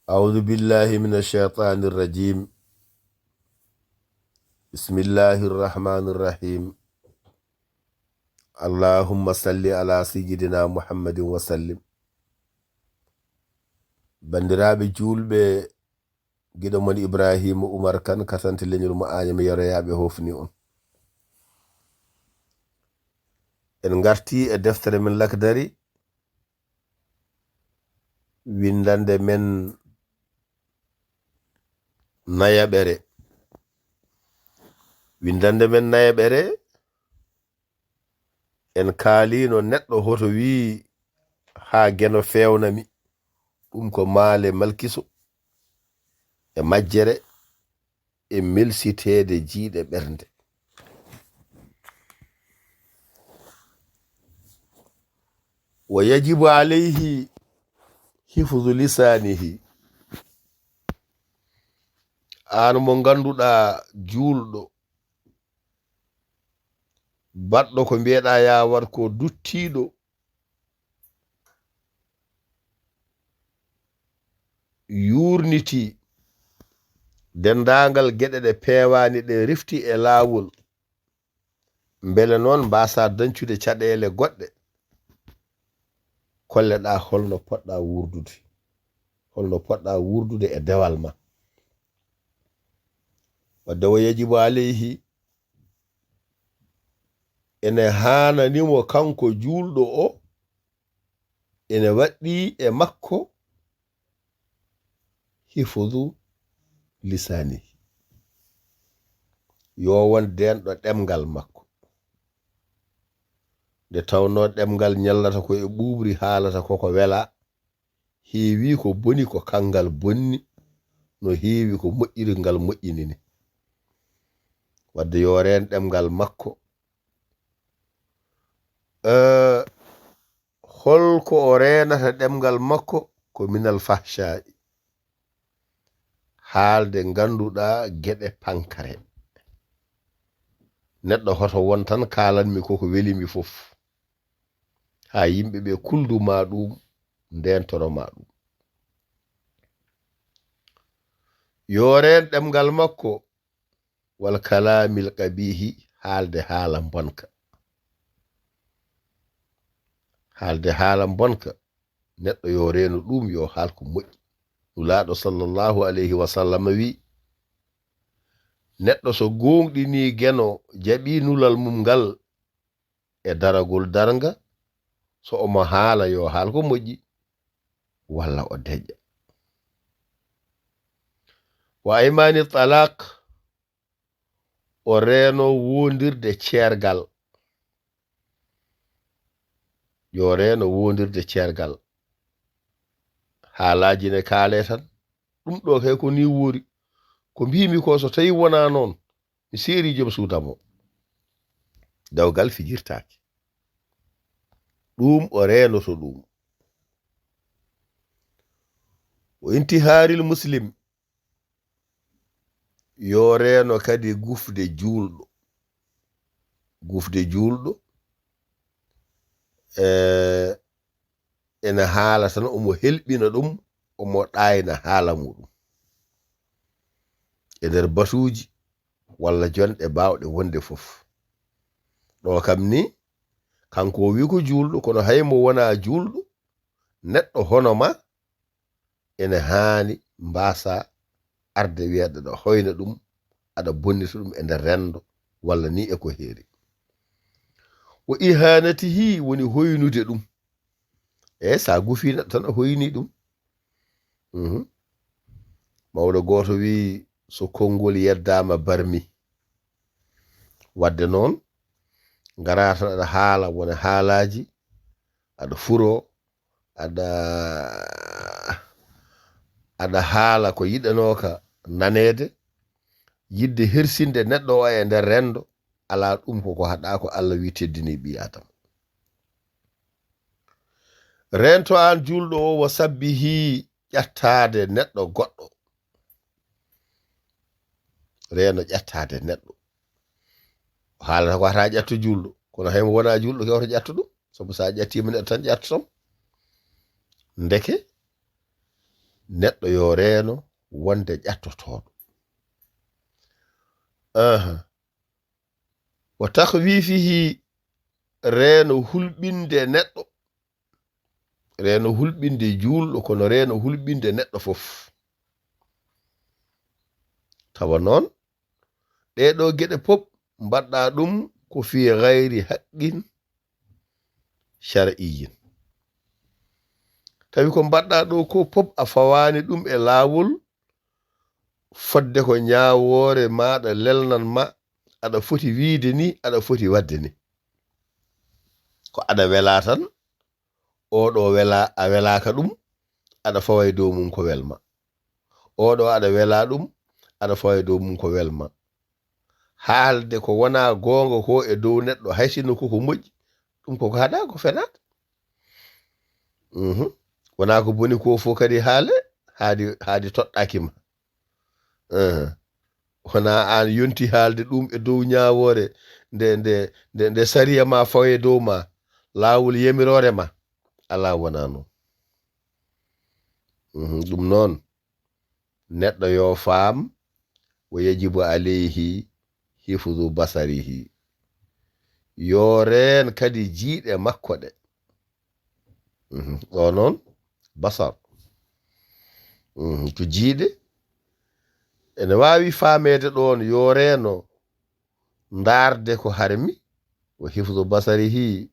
أعوذ بالله من الشيطان الرجيم. بسم الله الرحمن الرحيم. اللهم صل على سيدنا محمد وسلم. بندرابي جولبه giɗo mon Ibrahima Umar Kane kasante leñol mo Agname yaroyaɓe hofni on. En garti e deftere men lakdari windande men nayaɓere. Windande men nayaɓere en kaalino neɗɗo hoto wi ha geno fewnami ɗum ko maale malkiso e majjere e melsitede jiiɗe ɓernde. wa yajibu alayhi hifzu lisanihi. An mo ganduɗa julɗo baɗɗo ko mbiyeɗa yawat ko duttiɗo yurniti dendagal geɗe ɗe pewani ɗe rifti e lawol beele noon mbasa dancude caɗele goɗɗe kolleɗa holno poɗɗa wurdude e dewal ma. wadde wo yajibu alayhi ene hananimo kanko julɗo o ene waɗɗi e makko hifzu lisanihi, yo won denɗo ɗemgal makko nde tawno ɗemgal ñallata ko e ɓuɓri haalata koko wela, heewi ko boni ko kangal bonni, no heewi ko moƴƴiri ngal moƴƴinini. wadde yo ren ɗemgal makko. holko o renata ɗemgal makko ko minal fahsha'i, haalde ganduɗa geɗe pankare. neɗɗo hoto won tan kalanmi koko welimi fof ha yimɓeɓe kulduma ɗum ndentoroma ɗum. yoren ɗemgal makko wal kalamil qabihi, haalde haala bonka. haalde haala bonka neɗɗo yo reno ɗum, yo haal ko moƴƴi. nulaɗo sallllahu alayhi wa sallam wi neɗɗo so gonɗini geno jaɓi nulal mum ngal e daragol darga, so omo haala yo haal ko moƴƴi walla o deƴƴa. wa aymani talaq, o reno wondirde ceergal. yo reno wondirde ceergal. haalaji ne kaale tan ɗum ɗo kay ko ni wori. ko mbimi ko so tawi wona noon mi seeri joom suudamo dawgal fijirtaki. ɗum o renoto ɗum. o intiharil muslim, yo reno kadi gufde julɗo. gufde julɗo ene haala tan omo helɓina ɗum, omo ɗayna haala muɗum e nder batuji walla jonɗe bawɗe wonde fof. ɗo kam ni kanko o wi ko julɗo, kono haymo wona julɗo neɗɗo hono ma ene haani mbasa arde wiyeɗe ɗo hoyna ɗum, aɗa bonnita ɗum e nder rendo walla ni e ko heeri. wa ihanatihi, woni hoynude ɗum. sa gufi neɗɗo tan a hoyni ɗum. mawɗo goto wi so konngol yeddama barmi. wadde noon gara tan aɗa haala wona haalaji, aɗa furo, aɗa haala ko yiɗanoka nanede, yidde hersinde neɗɗo o e nder rendo. ala ɗum koko haɗa ko Allah wi teddini ɓi adama. rento an julɗo o wa sabbihi, ƴattade neɗɗo goɗɗo. reno ƴattade neɗɗo. haalata ko hata ƴatto julɗo, kono haymo wona julɗo kewto ƴatto ɗum, sabu sa ƴattima neɗɗo tan ƴattotom. ndeke neɗɗo yo reeno wonde ƴattotoɗo. Wa takhwifihi reeno hulɓinde neɗɗo, reeno hulɓinde julɗo kono reeno hulɓinde neɗɗo fof. tawa noon ɗeɗo geɗe pop mbaɗɗa ɗum ko fi gayri haqqin shar'iyyin. tawi ko mbaɗɗa ɗo ko pop a fawani ɗum e laawol fodde ko ñaawore maɗa lelnan ma, aɗa foti wiide ni, aɗa foti wadde ni. ko aɗa wela tan, oɗo wela a welaka ɗum, aɗa faway dow mum ko welma. oɗo aɗa wela ɗum, aɗa faway dow mum ko welma. haalde ko wona gonga ko e dow neɗɗo haysino koko moƴƴi, ɗum koko haɗa ko fenata. wona ko boni ko fo kadi haale haadi toɗɗakima. wona an yonti haalde ɗum e dow ñawore nde sariya ma fawe dow ma, laawol yemirore ma, ala wona noon. ɗum noon neɗɗo yo faam wo yajibu aleyhi hifdu basarihi, yo reen kadi jiiɗe makko ɗe. ɗo noon basar ko jiiɗe ene wawi faamede ɗon yo reeno ndaarde ko harmi, wo hifdu basarihi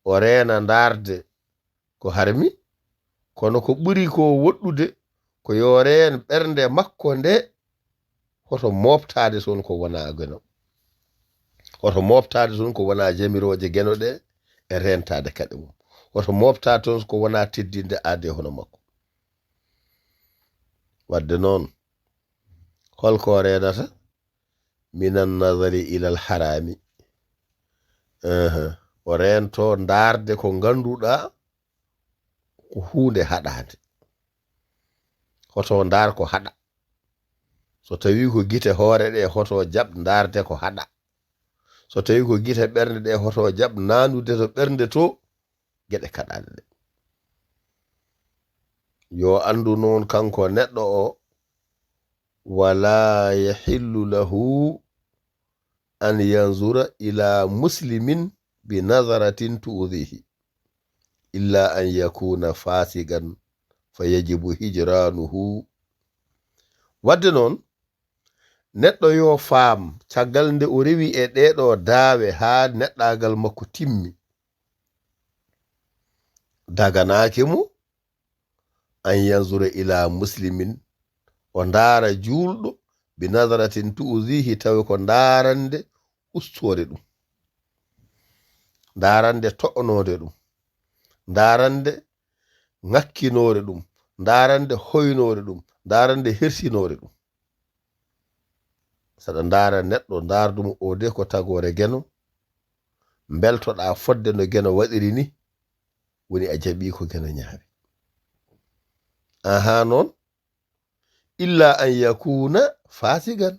o reena ndaarde ko harmi, kono ko ɓuri ko woɗɗude ko yo reen ɓernde makko nde hoto moftade toon ko wona geno, hoto moftade toon ko wona jamiroje geno ɗe e rentade kadi mum, hoto moftade toon ko wona teddinde aade hono makko. wadde noon holko renata minan nazari ilal harami, o rento ndaarde ko ganduɗa ko hunde haɗade. hoto ndaar ko haɗa, so tawi ko gite hoore ɗe hoto jaɓ ndaarde ko haɗa, so tawi ko gite ɓernde ɗe hoto jaɓ nanude to ɓernde to geɗe kaɗaɗe ɗe. yo andu noon kanko neɗɗo o wala yahillu lahu an yanzura ila muslimin bi nazaratin tu'dhihi illa an yakuna fasigan fa yajibu hijranuhu. wadde noon neɗɗo yo faam caggal nde o rewi e ɗeɗo daawe ha neɗɗagal makko timmi, daganake mo an yanzura ila muslimin, o ndaara julɗo bi nazaratin tu'dhihi, tawi ko ndaarande ustore ɗum, ndaarande to'onode ɗum, ndaarande ngakkinore ɗum, ndaarande hoynore ɗum, ndaarande hersinore ɗum. saɗa ndaara neɗɗo ndaardumo o de ko tagore geno, beltoɗa fodde no geno waɗiri ni, woni a jaɓi ko geno ñaawi. aha noon illa an yakuna fasigan,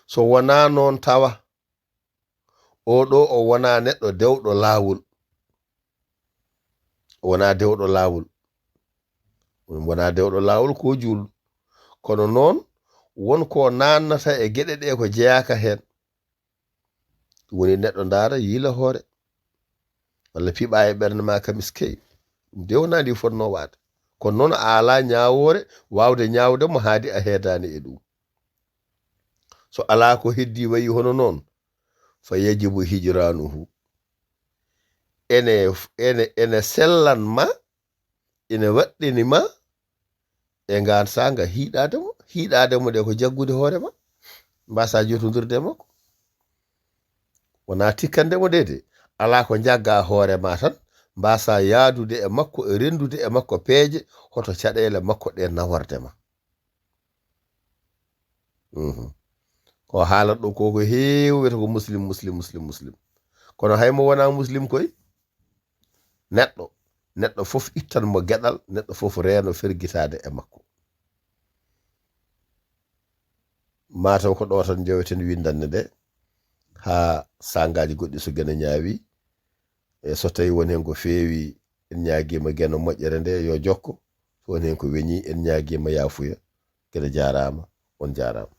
so wona noon tawa oɗo o wona neɗɗo dewɗo laawol, wona dewɗo laawol, wona dewɗo laawol ko julɗo, kono noon wonko nannata e geɗe ɗe ko jeyaka hen, woni neɗɗo ndaara yiila hoore walla piɓa e ɓernde ma kam iskey, ɗum dewnadi fonno waade, kono noon a ala ñawore wawde ñawde mo haadi a heedani e ɗum. so ala ko heddi wayi hono noon fa yajibu hijranuhu, ene sellan ma, ene waɗɗini ma e ngan sanga hiiɗademo de ko jaggude hoore ma, mbasa jotodirde makko, wona tikkandemo dede, ala ko jagga hoore ma tan mbasa yaadude e makko e rendude e makko peeje hoto caɗele makko ɗe naworde ma. ko haalat ɗo koko heewi to ko muslim, kono haymo wona muslim koy neɗɗo fof ittan mo geɗal, neɗɗo fof reeno fergitade e makko. mataw ko ɗo tan jeweten windanne ɗe ha sangaji goɗɗi so gene ñaawi, e so tawi woni hen ko feewi en ñaguima gueno moƴƴere nde yo jokko so woni hen ko weñi en ñaguima yafuya kede jarama on jarama.